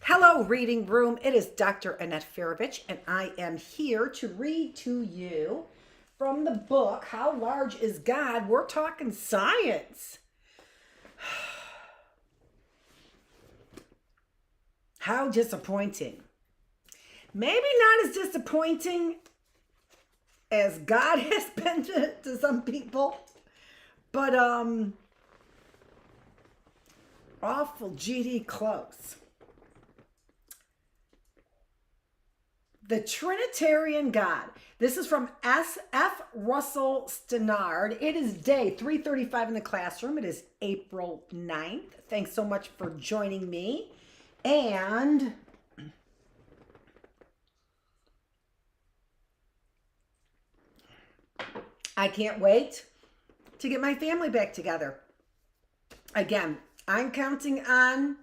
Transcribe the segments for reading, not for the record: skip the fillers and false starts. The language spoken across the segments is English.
Hello, Reading Room. It is Dr. Annette Feravich, and I am here to read to you from the book, How Large is God? We're talking science. How disappointing. Maybe not as disappointing as God has been to some people, but awful GD close. The Trinitarian God. This is from S.F. Russell Stannard. It is day 335 in the classroom. It is April 9th. Thanks so much for joining me. And I can't wait to get my family back together. Again, I'm counting on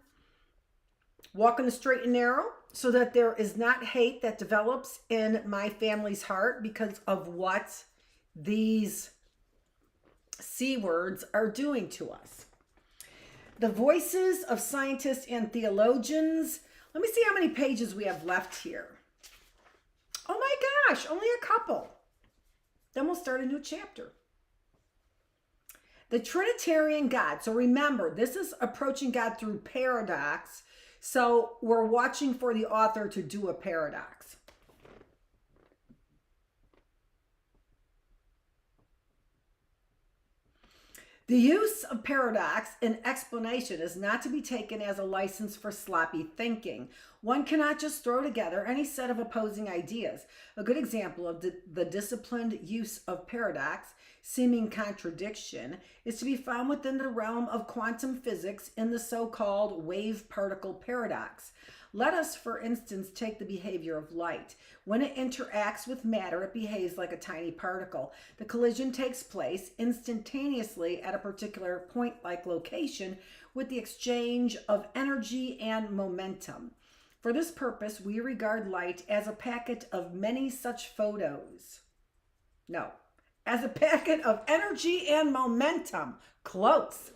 walking the straight and narrow so that there is not hate that develops in my family's heart because of what these C words are doing to us. The voices of scientists and theologians. Let me see how many pages we have left here. Oh my gosh, only a couple. Then we'll start a new chapter. The Trinitarian God. So remember, this is approaching God through paradox. So we're watching for the author to do a paradox. The use of paradox in explanation is not to be taken as a license for sloppy thinking. One cannot just throw together any set of opposing ideas. A good example of the disciplined use of paradox, seeming contradiction, is to be found within the realm of quantum physics in the so-called wave-particle paradox. Let us, for instance, take the behavior of light. When it interacts with matter, it behaves like a tiny particle. The collision takes place instantaneously at a particular point-like location with the exchange of energy and momentum. For this purpose, we regard light as a packet of many such photos. No, as a packet of energy and momentum. Close.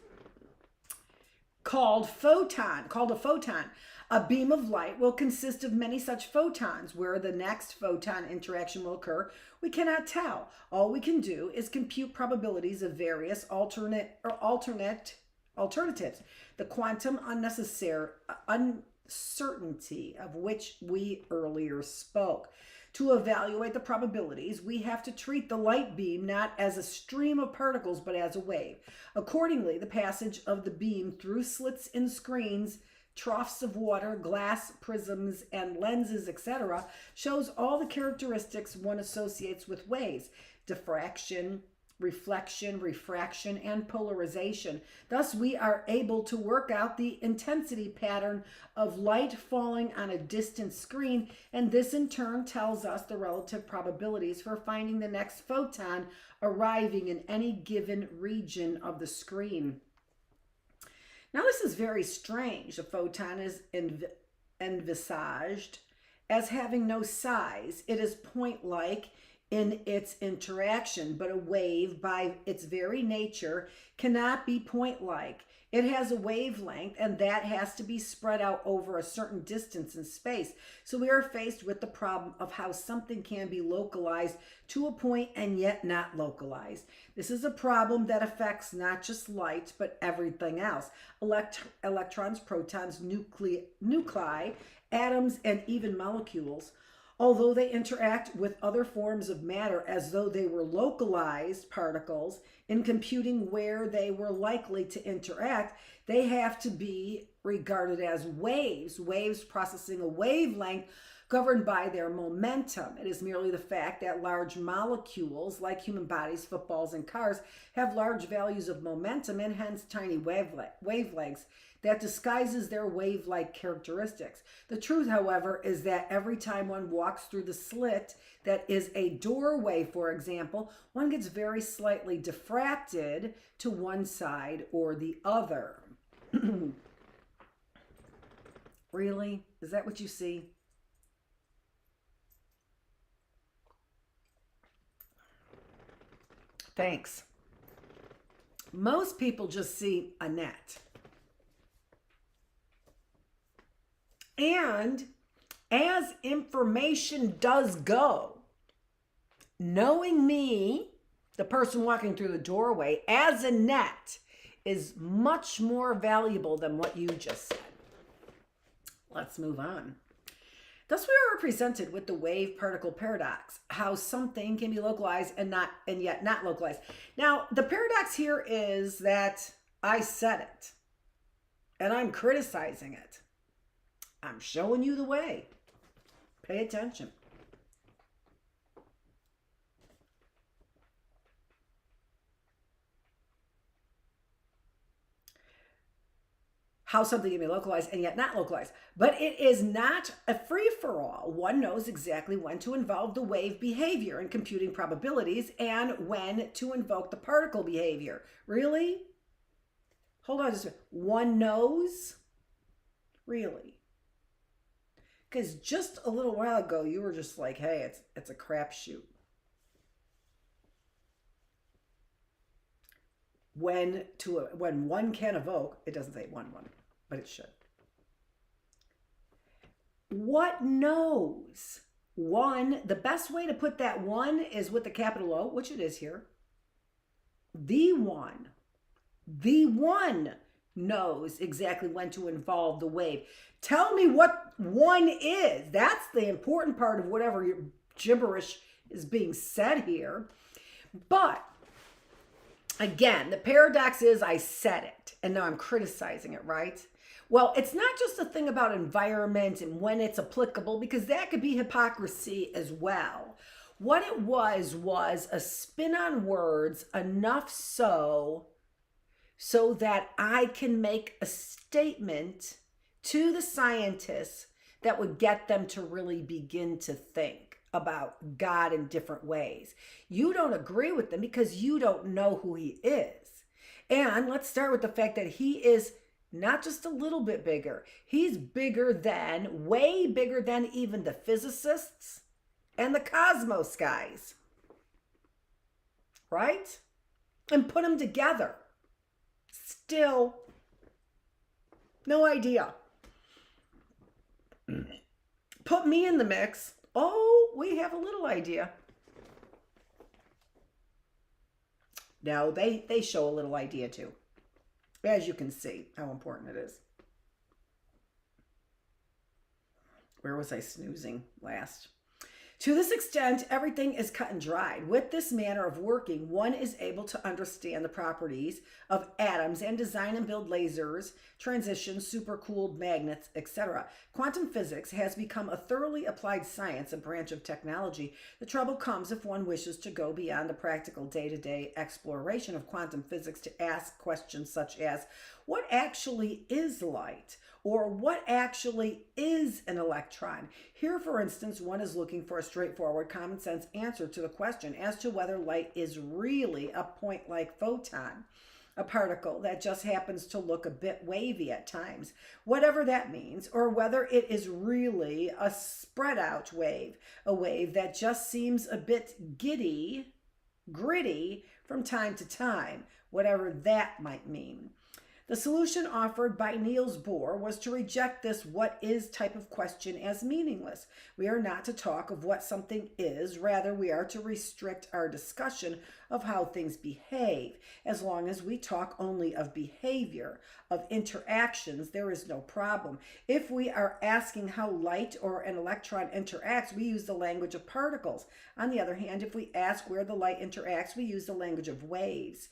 Called a photon. A beam of light will consist of many such photons. Where the next photon interaction will occur, we cannot tell. All we can do is compute probabilities of various alternatives. The quantum uncertainty of which we earlier spoke. To evaluate the probabilities, we have to treat the light beam not as a stream of particles, but as a wave. Accordingly, the passage of the beam through slits in screens, troughs of water, glass prisms, and lenses, etc., shows all the characteristics one associates with waves: diffraction, reflection, refraction, and polarization. Thus, we are able to work out the intensity pattern of light falling on a distant screen, and this in turn tells us the relative probabilities for finding the next photon arriving in any given region of the screen. Now, this is very strange. A photon is envisaged as having no size. It is point-like in its interaction, but a wave, by its very nature, cannot be point-like. It has a wavelength, and that has to be spread out over a certain distance in space. So we are faced with the problem of how something can be localized to a point and yet not localized. This is a problem that affects not just light, but everything else. Electrons, protons, nuclei, atoms, and even molecules. Although they interact with other forms of matter as though they were localized particles, in computing where they were likely to interact, they have to be regarded as waves processing a wavelength governed by their momentum. It is merely the fact that large molecules, like human bodies, footballs, and cars, have large values of momentum and hence tiny wavelengths that disguises their wave-like characteristics. The truth, however, is that every time one walks through the slit that is a doorway, for example, one gets very slightly diffracted to one side or the other. Really? Is that what you see? Thanks. Most people just see Annette. And as information does go, knowing me, the person walking through the doorway, as Annette, is much more valuable than what you just said. Let's move on. Thus, we are presented with the wave-particle paradox, how something can be localized and yet not localized. Now, the paradox here is that I said it, and I'm criticizing it. I'm showing you the way. Pay attention. How something can be localized and yet not localized. But it is not a free-for-all. One knows exactly when to involve the wave behavior in computing probabilities and when to invoke the particle behavior. Really? Hold on just a minute. One knows? Really? Because just a little while ago, you were just like, hey, it's a crapshoot. When one can evoke, it doesn't say one, but it should. What knows? One, the best way to put that one is with the capital O, which it is here. The one knows exactly when to involve the wave. Tell me what one is. That's the important part of whatever gibberish is being said here. But again, the paradox is I said it, and now I'm criticizing it, right? Well, it's not just a thing about environment and when it's applicable, because that could be hypocrisy as well. What it was a spin on words enough so that I can make a statement to the scientists that would get them to really begin to think about God in different ways. You don't agree with them because you don't know who he is. And let's start with the fact that he is not just a little bit bigger. He's bigger than, way bigger than even the physicists and the cosmos guys. Right? And put them together. Still, no idea. Put me in the mix. Oh, we have a little idea. Now, they show a little idea too. As you can see how important it is. Where was I snoozing last? To this extent, everything is cut and dried. With this manner of working, one is able to understand the properties of atoms and design and build lasers, transitions, supercooled magnets, etc. Quantum physics has become a thoroughly applied science, a branch of technology. The trouble comes if one wishes to go beyond the practical day-to-day exploration of quantum physics to ask questions such as, what actually is light? Or what actually is an electron? Here, for instance, one is looking for a straightforward, common sense answer to the question as to whether light is really a point-like photon, a particle that just happens to look a bit wavy at times, whatever that means, or whether it is really a spread-out wave, a wave that just seems a bit gritty from time to time, whatever that might mean. The solution offered by Niels Bohr was to reject this what is type of question as meaningless. We are not to talk of what something is, rather we are to restrict our discussion of how things behave. As long as we talk only of behavior, of interactions, there is no problem. If we are asking how light or an electron interacts, we use the language of particles. On the other hand, if we ask where the light interacts, we use the language of waves.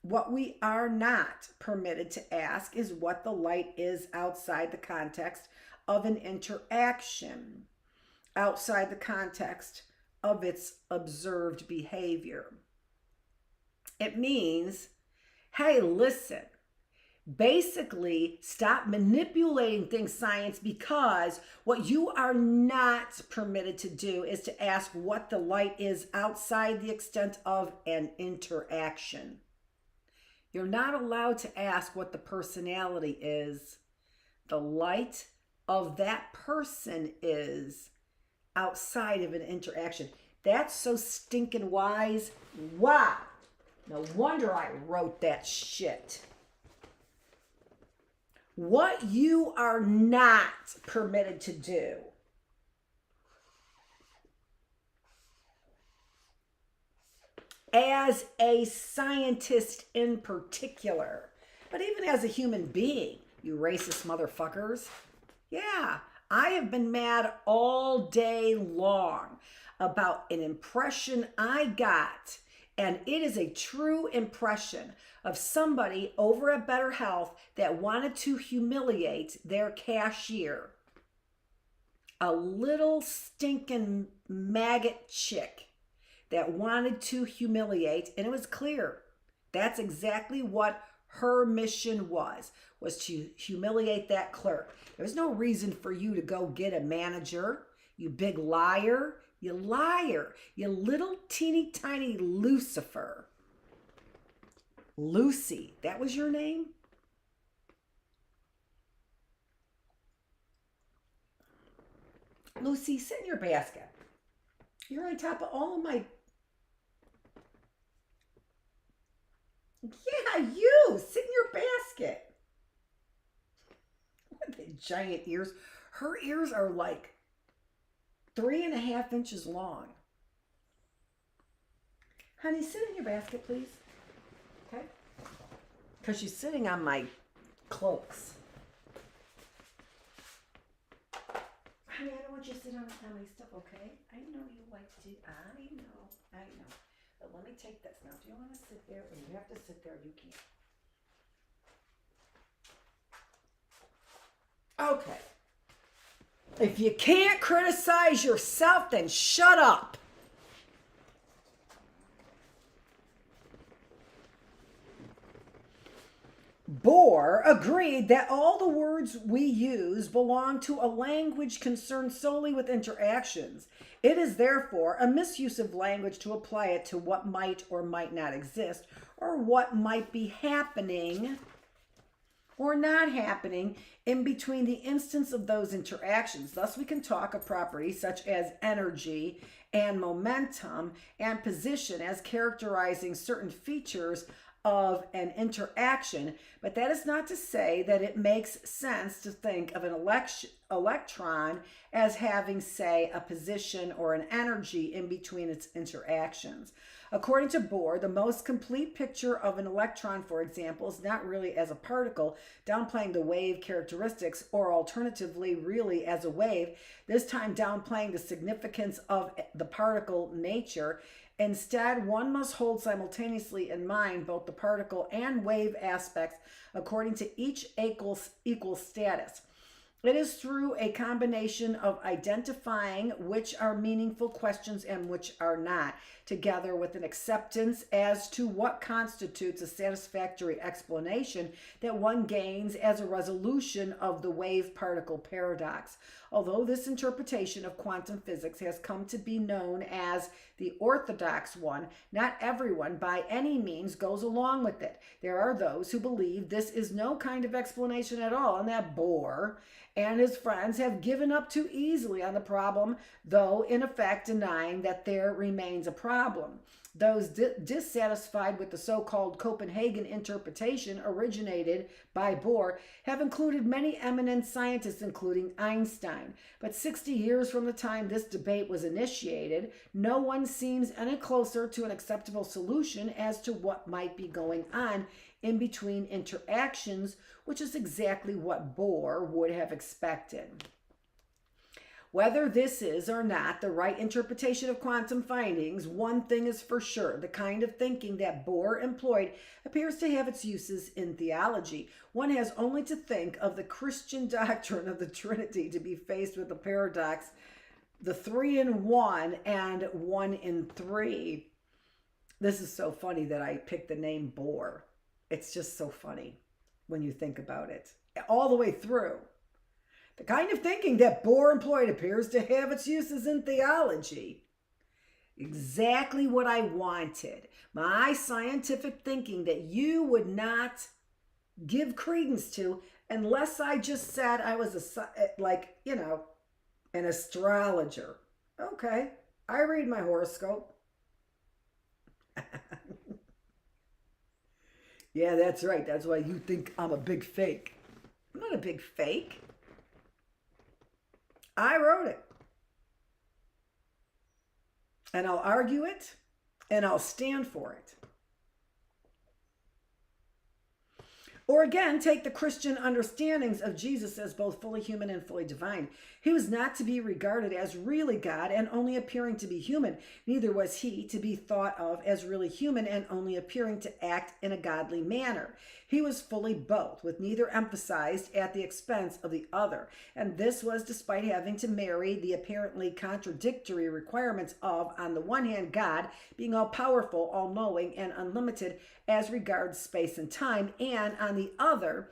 What we are not permitted to ask is what the light is outside the context of an interaction, outside the context of its observed behavior. It means, hey, listen, basically stop manipulating things, science, because what you are not permitted to do is to ask what the light is outside the extent of an interaction. You're not allowed to ask what the personality is, the light of that person is outside of an interaction. That's so stinking wise. Wow. No wonder I wrote that shit. What you are not permitted to do. As a scientist in particular, but even as a human being, you racist motherfuckers. Yeah, I have been mad all day long about an impression I got, and it is a true impression of somebody over at Better Health that wanted to humiliate their cashier. A little stinking maggot chick that wanted to humiliate, and it was clear that's exactly what her mission was to humiliate that clerk. There was no reason for you to go get a manager, you big liar, you little teeny tiny Lucifer. Lucy, that was your name? Lucy, sit in your basket. You're on top of all of my... Yeah, you! Sit in your basket. What the giant ears. Her ears are like 3.5 inches long. Honey, sit in your basket, please. Okay? Because she's sitting on my cloaks. Honey, I don't want you to sit on my stuff, okay? I know you like to. I know. But let me take this. Now, if you want to sit there, and you have to sit there, you can. Okay. If you can't criticize yourself, then shut up. Bohr agreed that all the words we use belong to a language concerned solely with interactions. It is therefore a misuse of language to apply it to what might or might not exist, or what might be happening or not happening in between the instance of those interactions. Thus, we can talk of properties such as energy and momentum and position as characterizing certain features of an interaction, but that is not to say that it makes sense to think of an electron as having, say, a position or an energy in between its interactions. According to Bohr, the most complete picture of an electron, for example, is not really as a particle, downplaying the wave characteristics, or alternatively, really as a wave, this time downplaying the significance of the particle nature. Instead, one must hold simultaneously in mind both the particle and wave aspects according to each equal status. It is through a combination of identifying which are meaningful questions and which are not, together with an acceptance as to what constitutes a satisfactory explanation, that one gains as a resolution of the wave-particle paradox. Although this interpretation of quantum physics has come to be known as the orthodox one, not everyone by any means goes along with it. There are those who believe this is no kind of explanation at all, and that Bohr and his friends have given up too easily on the problem, though in effect denying that there remains a problem. Those dissatisfied with the so-called Copenhagen interpretation originated by Bohr have included many eminent scientists, including Einstein. But 60 years from the time this debate was initiated, no one seems any closer to an acceptable solution as to what might be going on in between interactions, which is exactly what Bohr would have expected. Whether this is or not the right interpretation of quantum findings, one thing is for sure. The kind of thinking that Bohr employed appears to have its uses in theology. One has only to think of the Christian doctrine of the Trinity to be faced with the paradox, the 3 in 1 and 1 in 3. This is so funny that I picked the name Bohr. It's just so funny when you think about it. All the way through. The kind of thinking that Bohr employed appears to have its uses in theology. Exactly what I wanted. My scientific thinking that you would not give credence to unless I just said I was an astrologer. Okay, I read my horoscope. Yeah, that's right. That's why you think I'm a big fake. I'm not a big fake. I wrote it. And I'll argue it, and I'll stand for it. Or again, take the Christian understandings of Jesus as both fully human and fully divine. He was not to be regarded as really God and only appearing to be human. Neither was he to be thought of as really human and only appearing to act in a godly manner. He was fully both, with neither emphasized at the expense of the other. And this was despite having to marry the apparently contradictory requirements of, on the one hand, God being all-powerful, all-knowing, and unlimited as regards space and time, and on the other,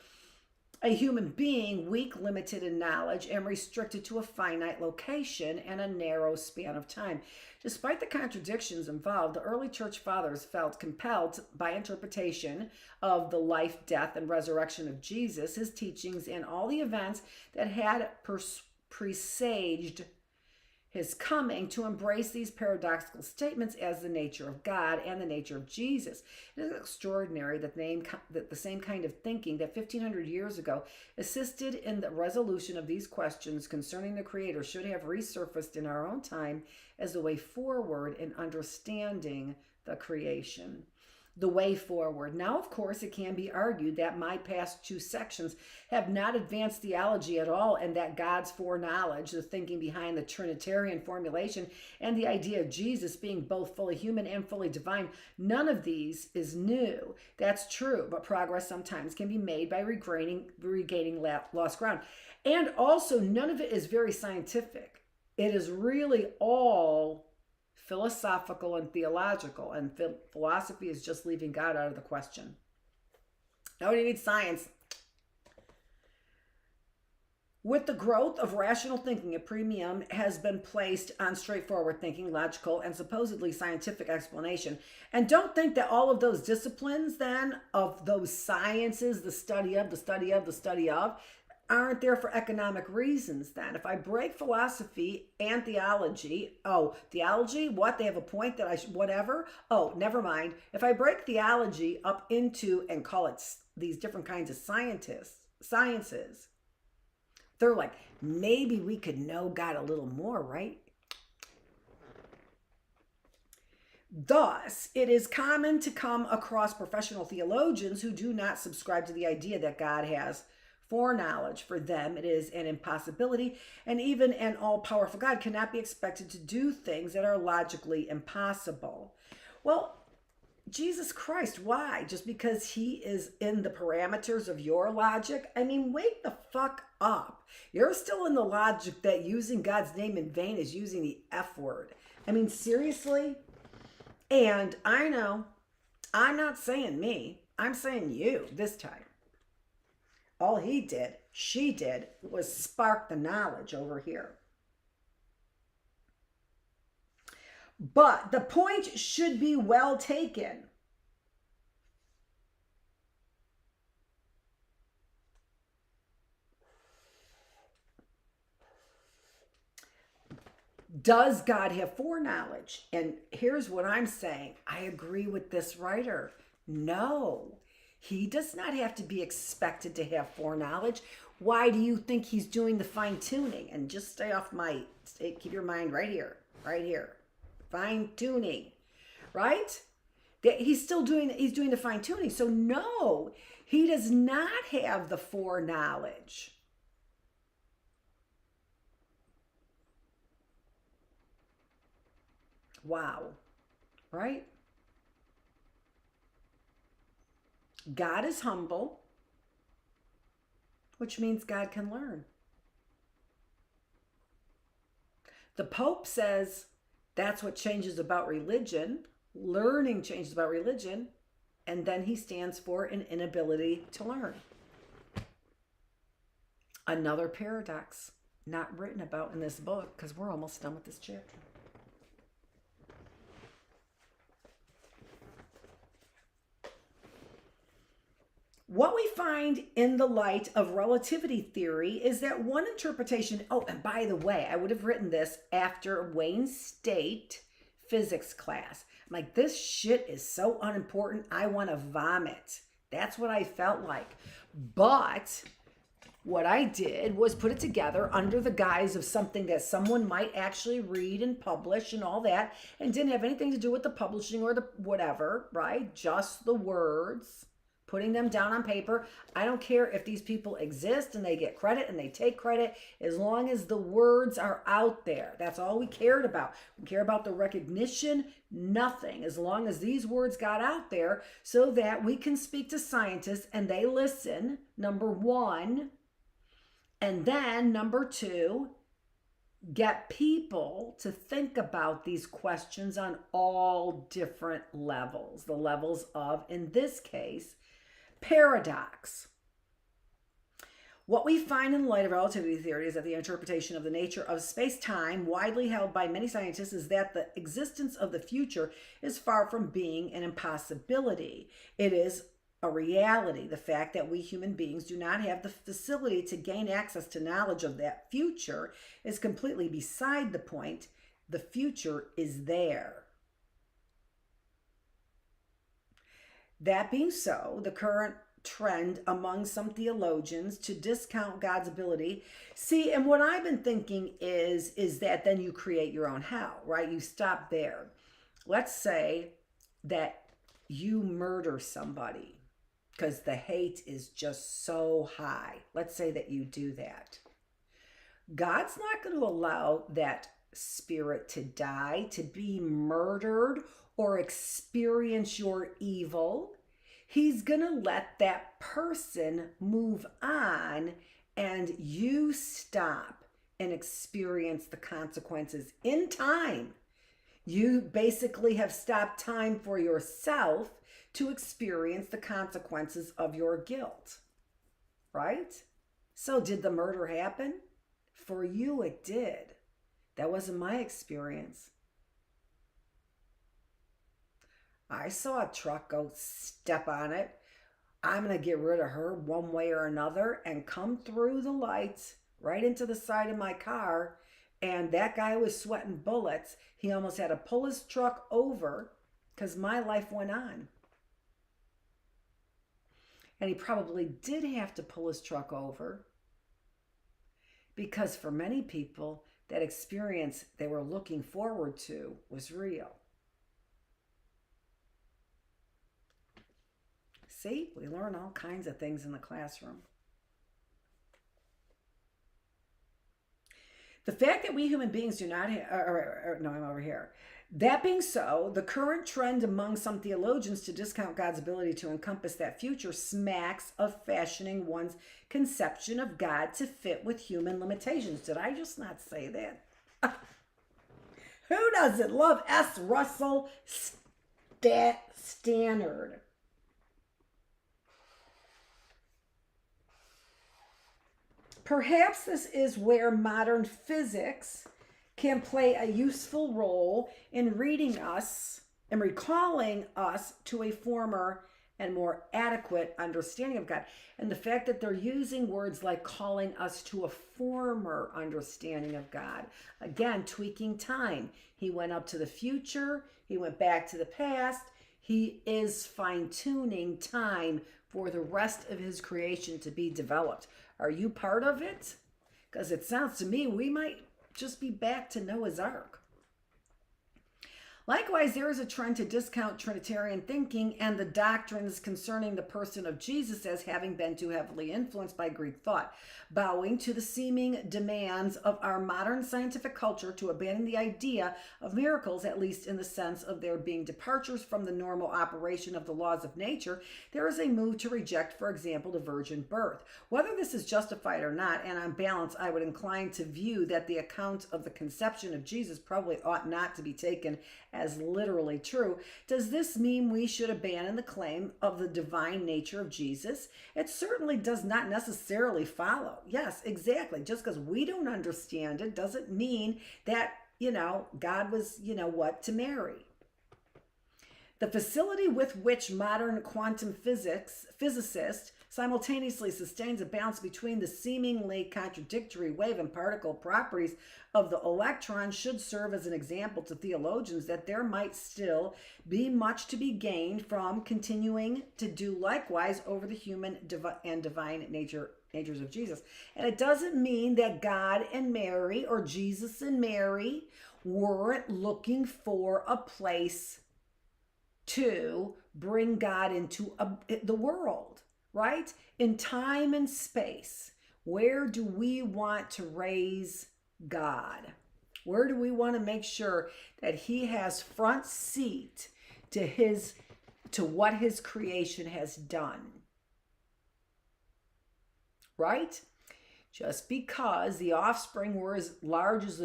a human being weak, limited in knowledge, and restricted to a finite location and a narrow span of time. Despite the contradictions involved, the early church fathers felt compelled by interpretation of the life, death, and resurrection of Jesus, his teachings, and all the events that had presaged his coming, to embrace these paradoxical statements as the nature of God and the nature of Jesus. It is extraordinary that the same kind of thinking that 1,500 years ago assisted in the resolution of these questions concerning the Creator should have resurfaced in our own time as the way forward in understanding the creation. The way forward. Now, of course, it can be argued that my past two sections have not advanced theology at all, and that God's foreknowledge, the thinking behind the Trinitarian formulation, and the idea of Jesus being both fully human and fully divine, none of these is new. That's true, but progress sometimes can be made by regaining lost ground. And also, none of it is very scientific. It is really all philosophical and theological, and philosophy is just leaving God out of the question. Nobody needs science. With the growth of rational thinking, a premium has been placed on straightforward thinking, logical, and supposedly scientific explanation. And don't think that all of those disciplines then, of those sciences, the study of, aren't there for economic reasons then. If I break philosophy and theology, theology, what? They have a point that whatever? Oh, never mind. If I break theology up into and call it these different kinds of sciences, they're like, maybe we could know God a little more, right? Thus, it is common to come across professional theologians who do not subscribe to the idea that God has foreknowledge. For them, it is an impossibility, and even an all-powerful God cannot be expected to do things that are logically impossible. Well, Jesus Christ, why? Just because he is in the parameters of your logic? I mean, wake the fuck up. You're still in the logic that using God's name in vain is using the F word. I mean, seriously? And I know, I'm not saying me, I'm saying you this time. All she did, was spark the knowledge over here. But the point should be well taken. Does God have foreknowledge? And here's what I'm saying. I agree with this writer. No. He does not have to be expected to have foreknowledge. Why do you think he's doing the fine-tuning? And just keep your mind right here. Fine-tuning, right? He's doing the fine-tuning. So no, he does not have the foreknowledge. Wow, right? God is humble, which means God can learn. The Pope says that's what changes about religion. Learning changes about religion. And then he stands for an inability to learn. Another paradox not written about in this book, because we're almost done with this chapter. What we find in the light of relativity theory is that one interpretation, and by the way, I would have written this after Wayne State physics class. I'm like, this shit is so unimportant, I want to vomit. That's what I felt like. But what I did was put it together under the guise of something that someone might actually read and publish and all that, and didn't have anything to do with the publishing or the whatever, right? Just the words, putting them down on paper. I don't care if these people exist and they get credit and they take credit, as long as the words are out there. That's all we cared about. We care about the recognition, nothing, as long as these words got out there so that we can speak to scientists and they listen, number one. And then number two, get people to think about these questions on all different levels. The levels of, in this case, paradox. What we find in light of relativity theory is that the interpretation of the nature of space-time, widely held by many scientists, is that the existence of the future is far from being an impossibility. It is a reality. The fact that we human beings do not have the facility to gain access to knowledge of that future is completely beside the point. The future is there. That being so, the current trend among some theologians to discount God's ability. See, and what I've been thinking is that then you create your own hell, right? You stop there. Let's say that you murder somebody because the hate is just so high. Let's say that you do that. God's not going to allow that spirit to die, to be murdered, or experience your evil. He's going to let that person move on and you stop and experience the consequences in time. You basically have stopped time for yourself to experience the consequences of your guilt, right? So did the murder happen? For you, it did. That wasn't my experience. I saw a truck go step on it. I'm going to get rid of her one way or another and come through the lights right into the side of my car. And that guy was sweating bullets. He almost had to pull his truck over because my life went on. And he probably did have to pull his truck over because for many people, that experience they were looking forward to was real. See, we learn all kinds of things in the classroom. The fact that we human beings do not have, no, I'm over here. That being so, the current trend among some theologians to discount God's ability to encompass that future smacks of fashioning one's conception of God to fit with human limitations. Did I just not say that? Who doesn't love S. Russell Stannard? Perhaps this is where modern physics can play a useful role in reading us and recalling us to a former and more adequate understanding of God. And the fact that they're using words like calling us to a former understanding of God. Again, tweaking time. He went up to the future. He went back to the past. He is fine-tuning time for the rest of his creation to be developed. Are you part of it? Because it sounds to me we might just be back to Noah's Ark. Likewise, there is a trend to discount Trinitarian thinking and the doctrines concerning the person of Jesus as having been too heavily influenced by Greek thought, bowing to the seeming demands of our modern scientific culture to abandon the idea of miracles, at least in the sense of there being departures from the normal operation of the laws of nature. There is a move to reject, for example, the virgin birth. Whether this is justified or not, and on balance, I would incline to view that the account of the conception of Jesus probably ought not to be taken as literally true. Does this mean we should abandon the claim of the divine nature of Jesus? It certainly does not necessarily follow. Yes, exactly. Just because we don't understand it doesn't mean that, God was, what to Mary. The facility with which modern quantum physicist simultaneously sustains a balance between the seemingly contradictory wave and particle properties of the electron should serve as an example to theologians that there might still be much to be gained from continuing to do likewise over the human and divine nature natures of Jesus. And it doesn't mean that God and Mary or Jesus and Mary weren't looking for a place to bring God into the world, right? In time and space, where do we want to raise God? Where do we want to make sure that he has front seat to what his creation has done? Right? Just because the offspring were as large as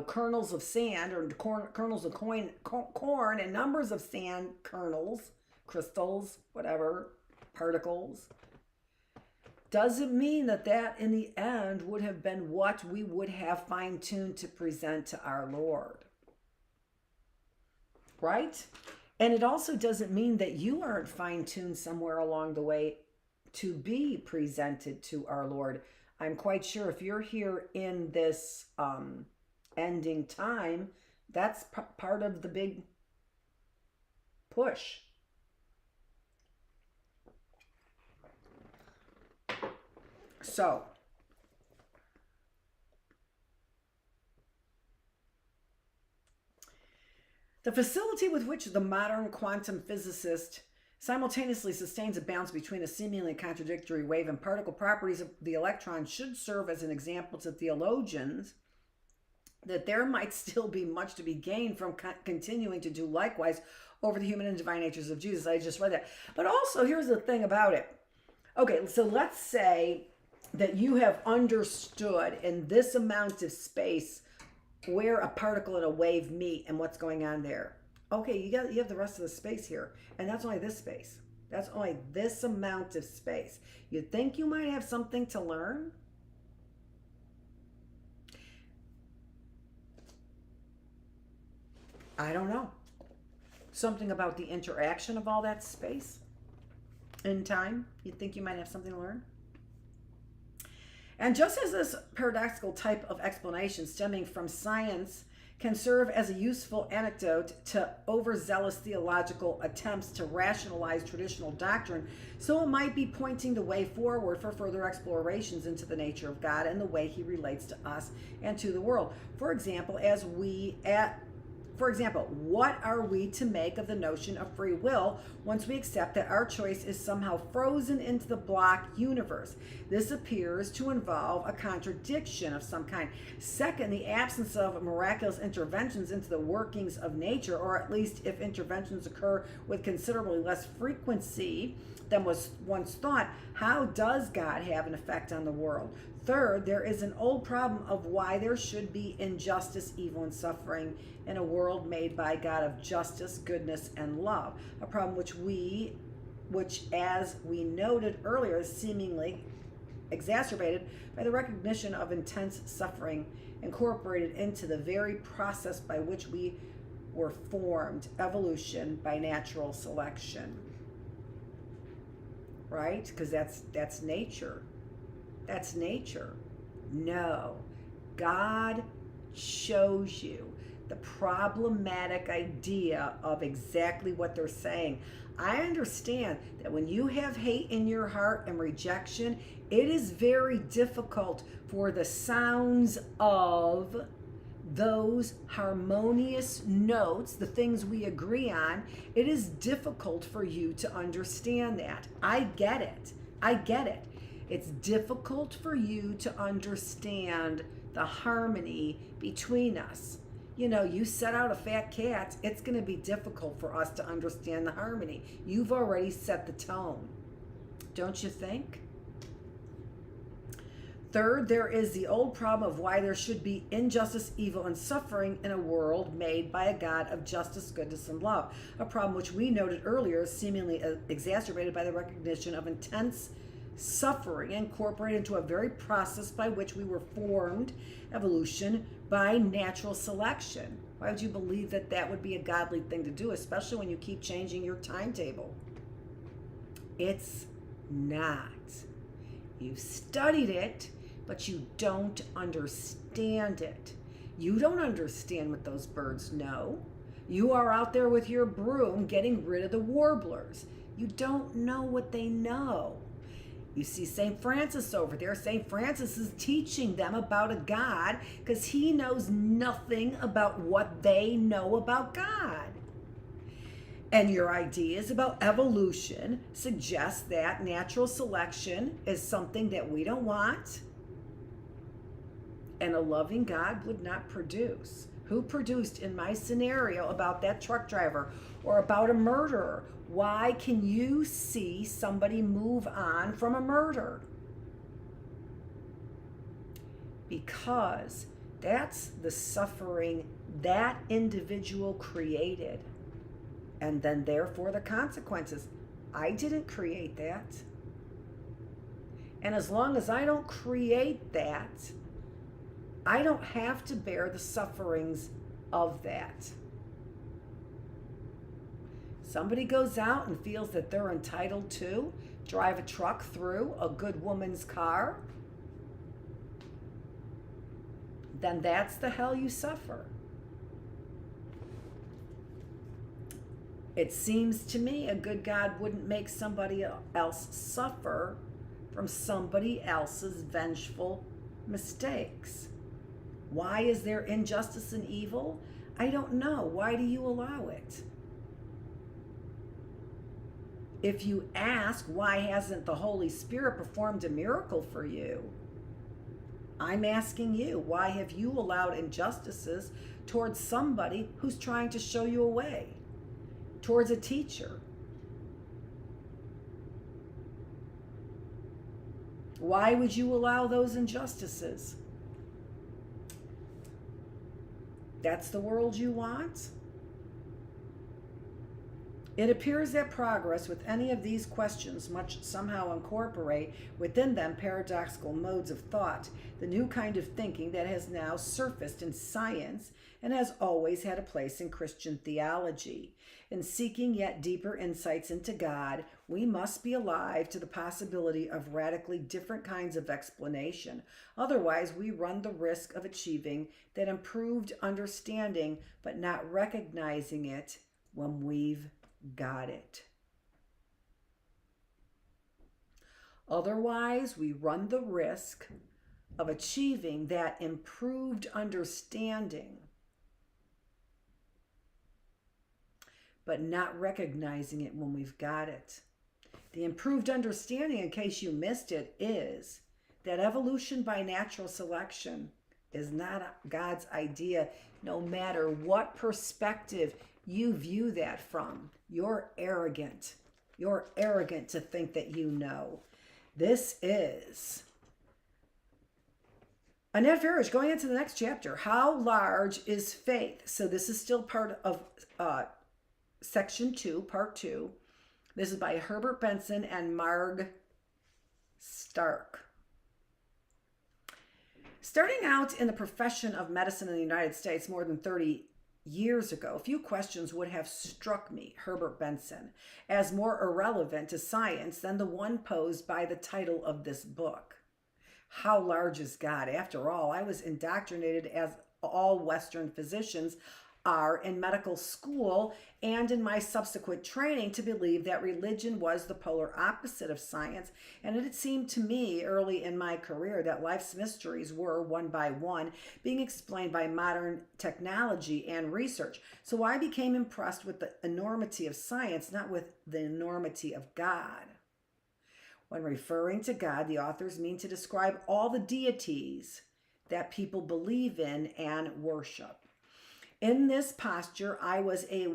kernels of sand or kernels of corn and numbers of sand kernels, crystals, whatever, particles, doesn't mean that in the end would have been what we would have fine-tuned to present to our Lord. Right? And it also doesn't mean that you aren't fine-tuned somewhere along the way to be presented to our Lord. I'm quite sure if you're here in this ending time, that's part of the big push. So, the facility with which the modern quantum physicist simultaneously sustains a balance between a seemingly contradictory wave and particle properties of the electron should serve as an example to theologians that there might still be much to be gained from continuing to do likewise over the human and divine natures of Jesus. I just read that. But also, here's the thing about it. Okay, so let's say that you have understood in this amount of space where a particle and a wave meet and what's going on there. Okay, you have the rest of the space here, and that's only this space. That's only this amount of space. You think you might have something to learn? I don't know. Something about the interaction of all that space in time. You think you might have something to learn? And just as this paradoxical type of explanation stemming from science can serve as a useful antidote to overzealous theological attempts to rationalize traditional doctrine, so it might be pointing the way forward for further explorations into the nature of God and the way he relates to us and to the world. For example, what are we to make of the notion of free will once we accept that our choice is somehow frozen into the block universe? This appears to involve a contradiction of some kind. Second, the absence of miraculous interventions into the workings of nature, or at least if interventions occur with considerably less frequency than was once thought, how does God have an effect on the world? Third, there is an old problem of why there should be injustice, evil, and suffering in a world made by God of justice, goodness, and love. A problem which as we noted earlier, is seemingly exacerbated by the recognition of intense suffering incorporated into the very process by which we were formed, evolution by natural selection. Right? Because that's nature. That's nature. No. God shows you the problematic idea of exactly what they're saying. I understand that when you have hate in your heart and rejection, it is very difficult for the sounds of those harmonious notes, the things we agree on, it is difficult for you to understand that. I get it. I get it. It's difficult for you to understand the harmony between us. You know, you set out a fat cat, it's going to be difficult for us to understand the harmony. You've already set the tone, don't you think? Third, there is the old problem of why there should be injustice, evil, and suffering in a world made by a God of justice, goodness, and love. A problem which we noted earlier is seemingly exacerbated by the recognition of intense suffering incorporated into a very process by which we were formed, evolution, by natural selection. Why would you believe that that would be a godly thing to do, especially when you keep changing your timetable? It's not. You've studied it, but you don't understand it. You don't understand what those birds know. You are out there with your broom getting rid of the warblers. You don't know what they know. You see St. Francis over there. St. Francis is teaching them about a God because he knows nothing about what they know about God. And your ideas about evolution suggest that natural selection is something that we don't want and a loving God would not produce. Who produced in my scenario about that truck driver or about a murderer? Why can you see somebody move on from a murder? Because that's the suffering that individual created. And then therefore the consequences. I didn't create that. And as long as I don't create that, I don't have to bear the sufferings of that. Somebody goes out and feels that they're entitled to drive a truck through a good woman's car, then that's the hell you suffer. It seems to me a good God wouldn't make somebody else suffer from somebody else's vengeful mistakes. Why is there injustice and evil? I don't know. Why do you allow it? If you ask, why hasn't the Holy Spirit performed a miracle for you? I'm asking you, why have you allowed injustices towards somebody who's trying to show you a way? Towards a teacher? Why would you allow those injustices? That's the world you want? It appears that progress with any of these questions must somehow incorporate within them paradoxical modes of thought, the new kind of thinking that has now surfaced in science and has always had a place in Christian theology. In seeking yet deeper insights into God, we must be alive to the possibility of radically different kinds of explanation. Otherwise, we run the risk of achieving that improved understanding, but not recognizing it when we've got it. Otherwise, we run the risk of achieving that improved understanding, but not recognizing it when we've got it. The improved understanding, in case you missed it, is that evolution by natural selection is not God's idea, no matter what perspective you view that from. You're arrogant. You're arrogant to think that you know. This is Annette Feravich going into the next chapter. How large is faith? So this is still part of section 2, part 2. This is by Herbert Benson and Marg Stark. Starting out in the profession of medicine in the United States more than 30 years ago, a few questions would have struck me, Herbert Benson, as more irrelevant to science than the one posed by the title of this book. How large is God? After all, I was indoctrinated, as all Western physicians are, in medical school and in my subsequent training, to believe that religion was the polar opposite of science, and it seemed to me early in my career that life's mysteries were, one by one, being explained by modern technology and research. So I became impressed with the enormity of science, not with the enormity of God. When referring to God, the authors mean to describe all the deities that people believe in and worship. In this posture, I was as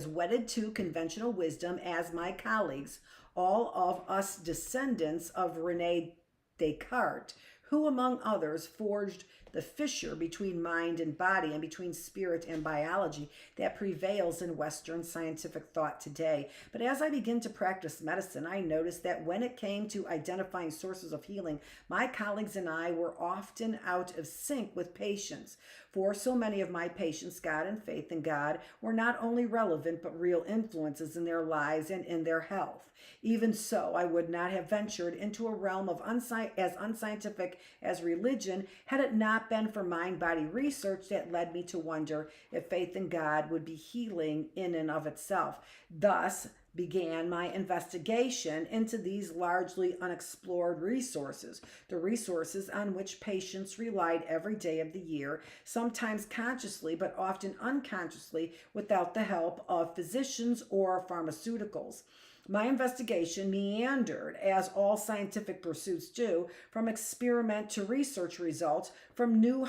wedded to conventional wisdom as my colleagues, all of us descendants of Rene Descartes, who, among others, forged the fissure between mind and body and between spirit and biology that prevails in Western scientific thought today. But as I began to practice medicine, I noticed that when it came to identifying sources of healing, my colleagues and I were often out of sync with patients. For so many of my patients, God and faith in God were not only relevant but real influences in their lives and in their health. Even so, I would not have ventured into a realm of as unscientific scientific as religion had it not been for mind-body research that led me to wonder if faith in God would be healing in and of itself. Thus began my investigation into these largely unexplored resources, the resources on which patients relied every day of the year, sometimes consciously but often unconsciously without the help of physicians or pharmaceuticals. My investigation meandered, as all scientific pursuits do, from experiment to research results, from new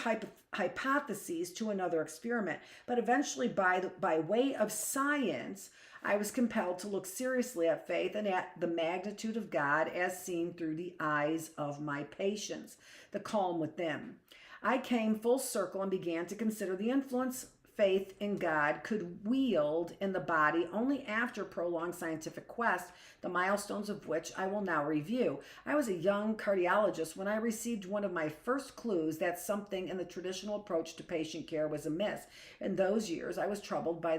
hypotheses to another experiment. But eventually, by way of science, I was compelled to look seriously at faith and at the magnitude of God as seen through the eyes of my patients, the calm within. I came full circle and began to consider the influence faith in God could wield in the body only after prolonged scientific quest, the milestones of which I will now review. I was a young cardiologist when I received one of my first clues that something in the traditional approach to patient care was amiss. In those years, I was troubled by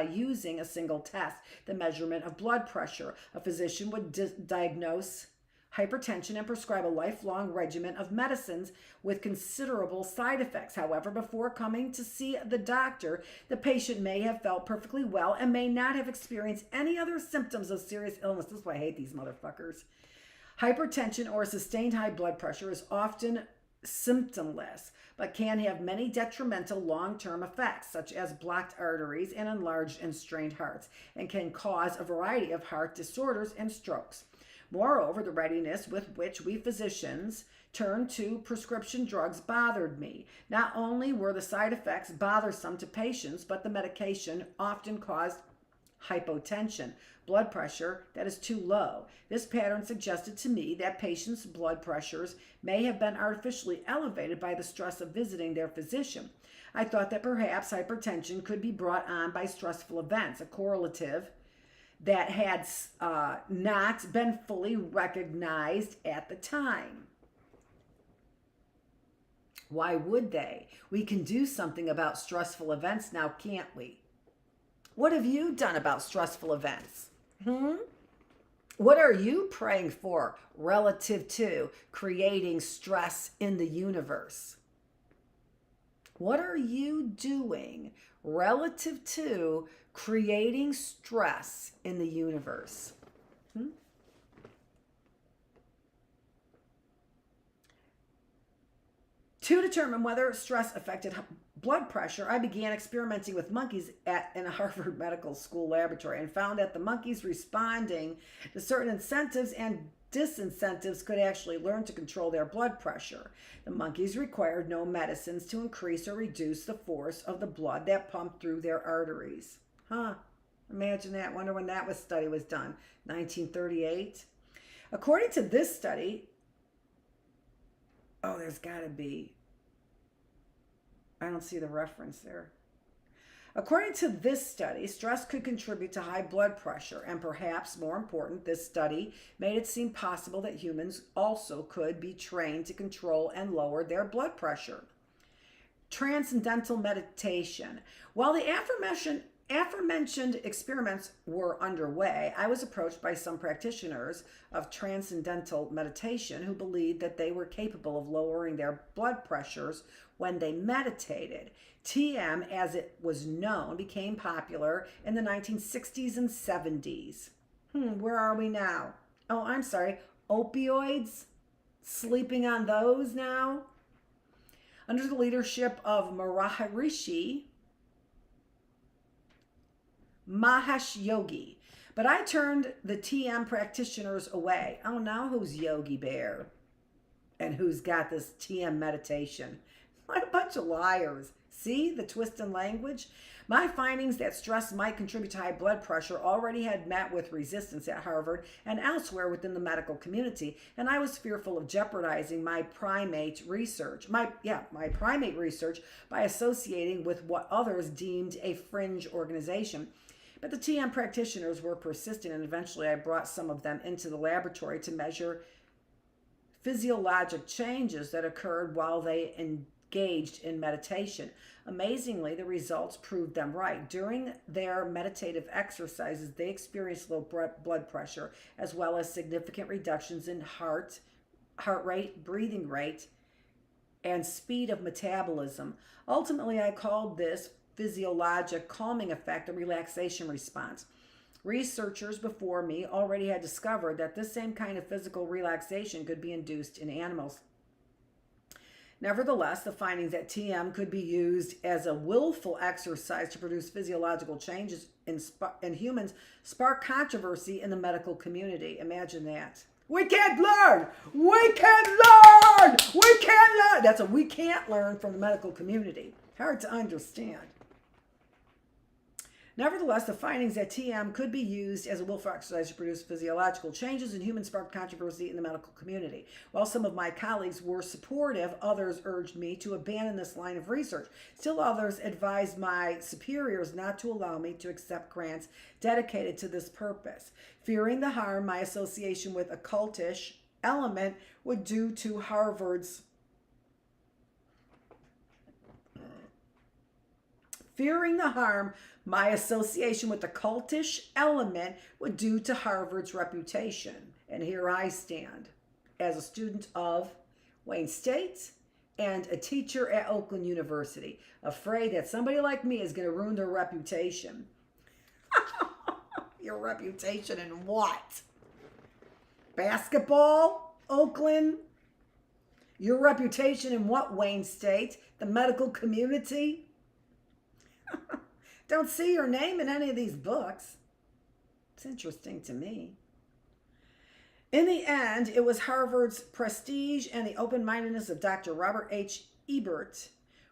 using a single test, the measurement of blood pressure. A physician would diagnose hypertension and prescribe a lifelong regimen of medicines with considerable side effects. However, before coming to see the doctor, the patient may have felt perfectly well and may not have experienced any other symptoms of serious illness. This is why I hate these motherfuckers. Hypertension or sustained high blood pressure is often symptomless, but can have many detrimental long-term effects, such as blocked arteries and enlarged and strained hearts, and can cause a variety of heart disorders and strokes. Moreover, the readiness with which we physicians turned to prescription drugs bothered me. Not only were the side effects bothersome to patients, but the medication often caused hypotension, blood pressure that is too low. This pattern suggested to me that patients' blood pressures may have been artificially elevated by the stress of visiting their physician. I thought that perhaps hypertension could be brought on by stressful events, a correlative that had not been fully recognized at the time. Why would they? We can do something about stressful events now, can't we? What have you done about stressful events? What are you praying for relative to creating stress in the universe? What are you doing relative to creating stress in the universe? To determine whether stress affected blood pressure, I began experimenting with monkeys in a Harvard Medical School laboratory and found that the monkeys responding to certain incentives and disincentives could actually learn to control their blood pressure. The monkeys required no medicines to increase or reduce the force of the blood that pumped through their arteries. Imagine that. Wonder when that study was done. 1938. According to this study, there's got to be. I don't see the reference there. According to this study, stress could contribute to high blood pressure, and perhaps more important, this study made it seem possible that humans also could be trained to control and lower their blood pressure. Transcendental meditation. While the aforementioned experiments were underway, I was approached by some practitioners of transcendental meditation who believed that they were capable of lowering their blood pressures when they meditated. TM, as it was known, became popular in the 1960s and 70s. Where are we now? I'm sorry. Opioids? Sleeping on those now? Under the leadership of Maharishi Mahesh Yogi. But I turned the TM practitioners away. Now who's Yogi Bear? And who's got this TM meditation? What a bunch of liars. See the twist in language? My findings that stress might contribute to high blood pressure already had met with resistance at Harvard and elsewhere within the medical community, and I was fearful of jeopardizing my primate research by associating with what others deemed a fringe organization. But the TM practitioners were persistent, and eventually I brought some of them into the laboratory to measure physiologic changes that occurred while they engaged in meditation. Amazingly, the results proved them right. During their meditative exercises, they experienced low blood pressure, as well as significant reductions in heart heart rate, breathing rate, and speed of metabolism. Ultimately, I called this physiologic calming effect a relaxation response. Researchers before me already had discovered that this same kind of physical relaxation could be induced in animals. Nevertheless, the findings that TM could be used as a willful exercise to produce physiological changes in humans sparked controversy in the medical community. Imagine that. We can't learn! We can't learn! We can't learn! That's a we can't learn from the medical community. Hard to understand. Nevertheless, the findings that TM could be used as a willful exercise to produce physiological changes in humans sparked controversy in the medical community. While some of my colleagues were supportive, others urged me to abandon this line of research. Still others advised my superiors not to allow me to accept grants dedicated to this purpose, fearing the harm my association with a cultish element would do to Harvard's reputation. And here I stand as a student of Wayne State and a teacher at Oakland University, afraid that somebody like me is going to ruin their reputation. Your reputation in what? Basketball, Oakland? Your reputation in what, Wayne State? The medical community? Don't see your name in any of these books. It's interesting to me. In the end, it was Harvard's prestige and the open-mindedness of Dr. Robert H. Ebert,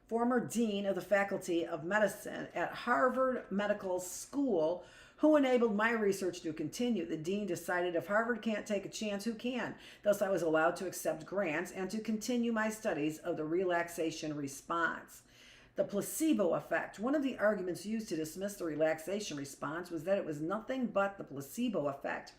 former dean of the Faculty of Medicine at Harvard Medical School, who enabled my research to continue. The dean decided if Harvard can't take a chance, who can? Thus, I was allowed to accept grants and to continue my studies of the relaxation response. The placebo effect. One of the arguments used to dismiss the relaxation response was that it was nothing but the placebo effect.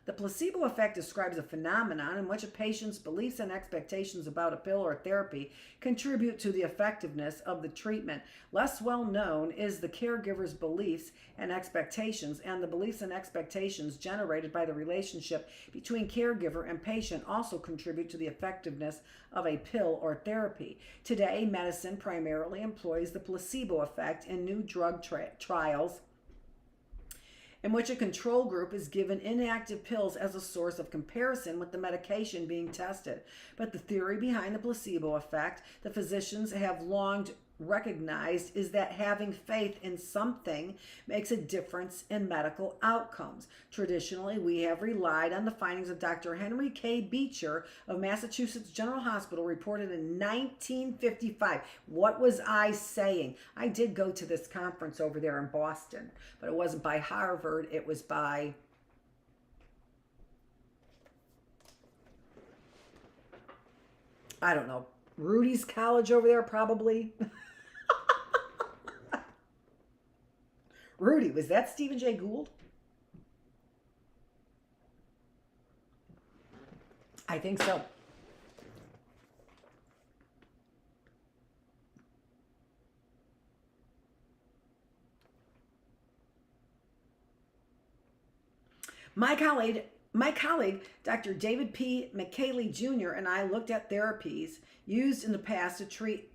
The placebo effect describes a phenomenon in which a patient's beliefs and expectations about a pill or therapy contribute to the effectiveness of the treatment. Less well known is the caregiver's beliefs and expectations, and the beliefs and expectations generated by the relationship between caregiver and patient also contribute to the effectiveness of a pill or therapy. Today, medicine primarily employs the placebo effect in new drug trials, in which a control group is given inactive pills as a source of comparison with the medication being tested. But the theory behind the placebo effect, the physicians have long recognized, is that having faith in something makes a difference in medical outcomes. Traditionally, we have relied on the findings of Dr. Henry K. Beecher of Massachusetts General Hospital, reported in 1955. What was I saying? I did go to this conference over there in Boston, but it wasn't by Harvard. It was by I don't know, Rudy's College over there, probably. Rudy, was that Stephen Jay Gould? I think so. My colleague, Dr. David P. McKaylee Jr., and I looked at therapies used in the past to treat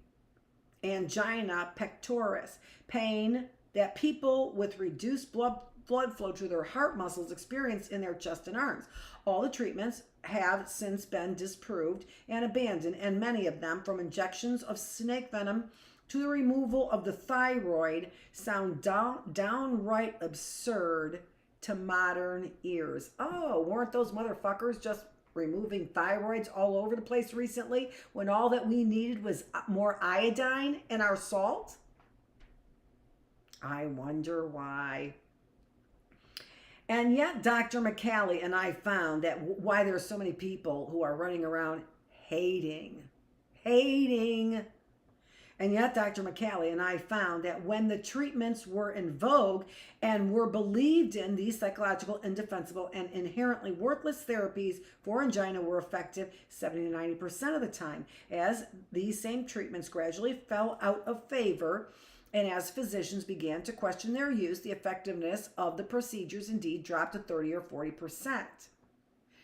angina pectoris, pain that people with reduced blood flow to their heart muscles experience in their chest and arms. All the treatments have since been disproved and abandoned, and many of them, from injections of snake venom to the removal of the thyroid, sound downright absurd to modern ears. Oh, weren't those motherfuckers just removing thyroids all over the place recently when all that we needed was more iodine in our salt? I wonder why. And yet Dr. McCallie and I found that why there are so many people who are running around hating. And yet Dr. McCallie and I found that when the treatments were in vogue and were believed in, these psychological, indefensible, and inherently worthless therapies for angina were effective 70 to 90% of the time. As these same treatments gradually fell out of favor, and as physicians began to question their use, the effectiveness of the procedures indeed dropped to 30 or 40%.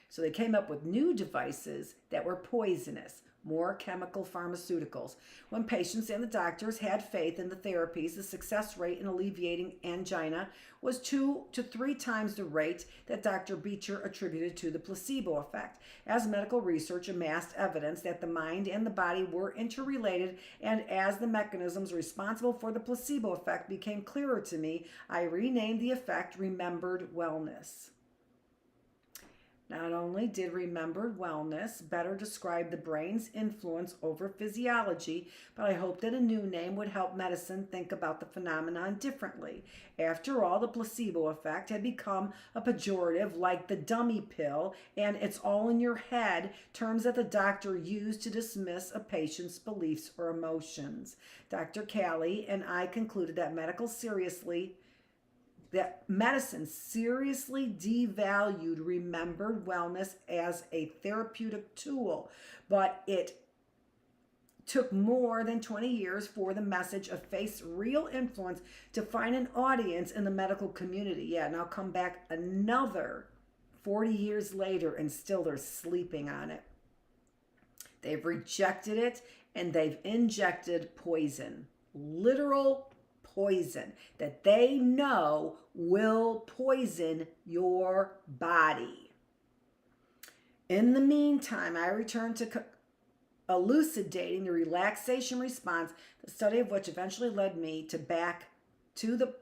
So they came up with new devices that were poisonous, more chemical pharmaceuticals. When patients and the doctors had faith in the therapies, the success rate in alleviating angina was 2 to 3 times the rate that Dr. Beecher attributed to the placebo effect. As medical research amassed evidence that the mind and the body were interrelated, and as the mechanisms responsible for the placebo effect became clearer to me, I renamed the effect Remembered Wellness. Not only did Remembered Wellness better describe the brain's influence over physiology, but I hoped that a new name would help medicine think about the phenomenon differently. After all, the placebo effect had become a pejorative like the dummy pill and it's all in your head, terms that the doctor used to dismiss a patient's beliefs or emotions. Dr. Callie and I concluded that medicine seriously devalued remembered wellness as a therapeutic tool, but it took more than 20 years for the message of faith's real influence to find an audience in the medical community. Yeah, now come back another 40 years later and still they're sleeping on it. They've rejected it and they've injected poison, literal poison that they know will poison your body. In the meantime, I returned to elucidating the relaxation response, the study of which eventually led me back to the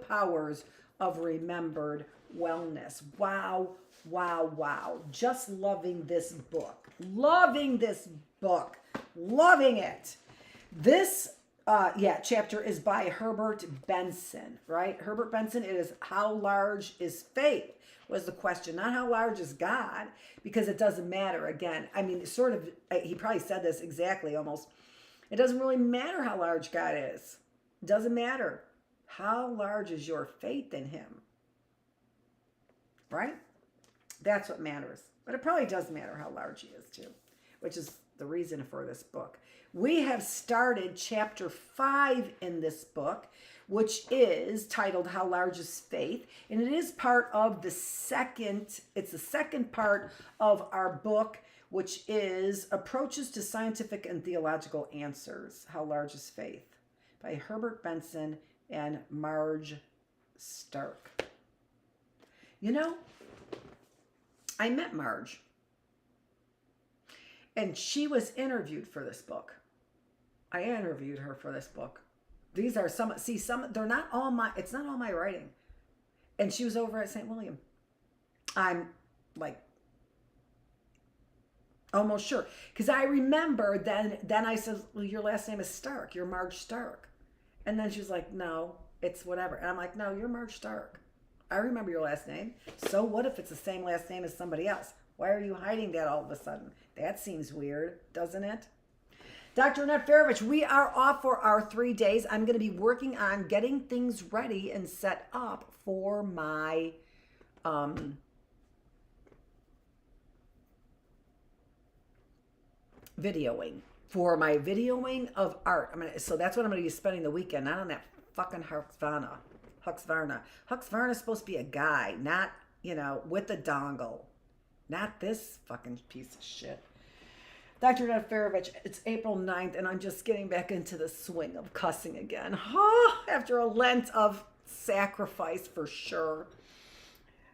powers of remembered wellness. Wow, wow, wow. Just loving this book. Loving this book. Loving it. This chapter is by Herbert Benson, right? Herbert Benson, it is How Large is Faith? Was the question, not how large is God, because it doesn't matter. Again, I mean, sort of, he probably said this exactly almost. It doesn't really matter how large God is. It doesn't matter. How large is your faith in him? Right? That's what matters. But it probably does matter how large he is too, which is the reason for this book. We have started chapter 5 in this book, which is titled How Large is Faith? And it is part of the second part of our book, which is Approaches to Scientific and Theological Answers, How Large is Faith? By Herbert Benson and Marge Stark. You know, I met Marge. And she was interviewed for this book. I interviewed her for this book. These are some, they're not all it's not all my writing. And she was over at St. William. I'm like almost sure. Because I remember then I said, well, your last name is Stark. You're Marge Stark. And then she was like, no, it's whatever. And I'm like, no, you're Marge Stark. I remember your last name. So what if it's the same last name as somebody else? Why are you hiding that all of a sudden? That seems weird, doesn't it? Dr. Annette Feravich, we are off for our 3 days. I'm going to be working on getting things ready and set up for my videoing of art. So that's what I'm going to be spending the weekend, not on that fucking Husqvarna. Husqvarna's supposed to be a guy, not, with the dongle. Not this fucking piece of shit. Dr. Annette Feravich, it's April 9th, and I'm just getting back into the swing of cussing again. After a Lent of sacrifice, for sure.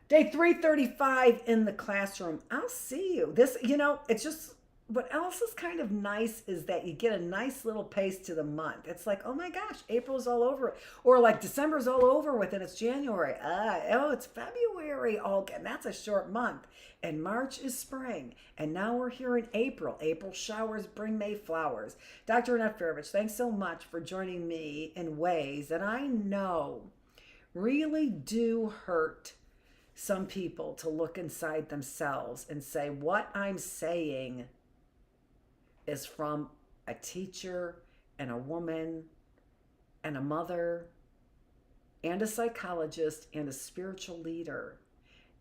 Day 335 in the classroom. I'll see you. This, it's just, what else is kind of nice is that you get a nice little pace to the month. It's like, oh my gosh, April's all over. Or like December's all over with and it's January. It's February. And that's a short month. And March is spring. And now we're here in April. April showers bring May flowers. Dr. Annette Feravich, thanks so much for joining me in ways that I know really do hurt some people to look inside themselves and say, what I'm saying is from a teacher and a woman and a mother and a psychologist and a spiritual leader.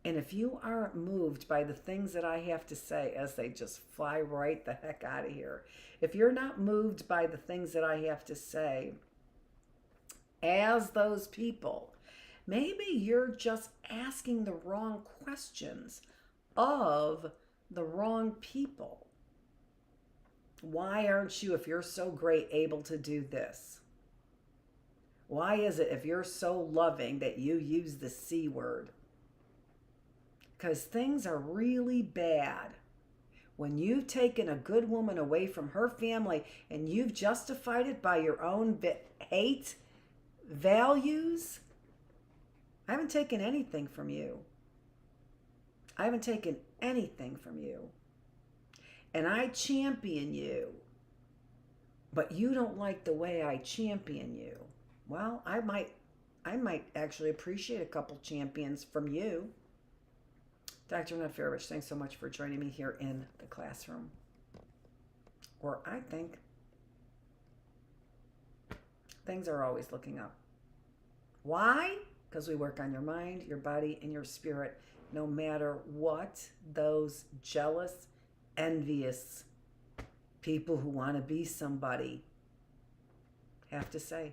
And if you aren't moved by the things that I have to say as they just fly right the heck out of here, if you're not moved by the things that I have to say as those people, maybe you're just asking the wrong questions of the wrong people. Why aren't you, if you're so great, able to do this? Why is it, if you're so loving, that you use the C word? Because things are really bad when you've taken a good woman away from her family and you've justified it by your own hate values. I haven't taken anything from you. I haven't taken anything from you. And I champion you, but you don't like the way I champion you. Well, I might actually appreciate a couple champions from you. Dr. Annette Feravich, thanks so much for joining me here in the classroom, where I think things are always looking up. Why? Because we work on your mind, your body, and your spirit, no matter what those jealous, envious people who want to be somebody have to say.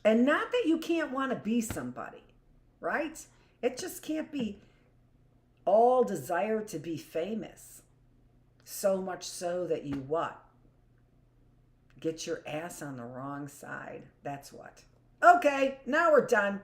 And not that you can't want to be somebody, right? It just can't be all desire to be famous. So much so that you what? Get your ass on the wrong side. That's what. Okay, now we're done.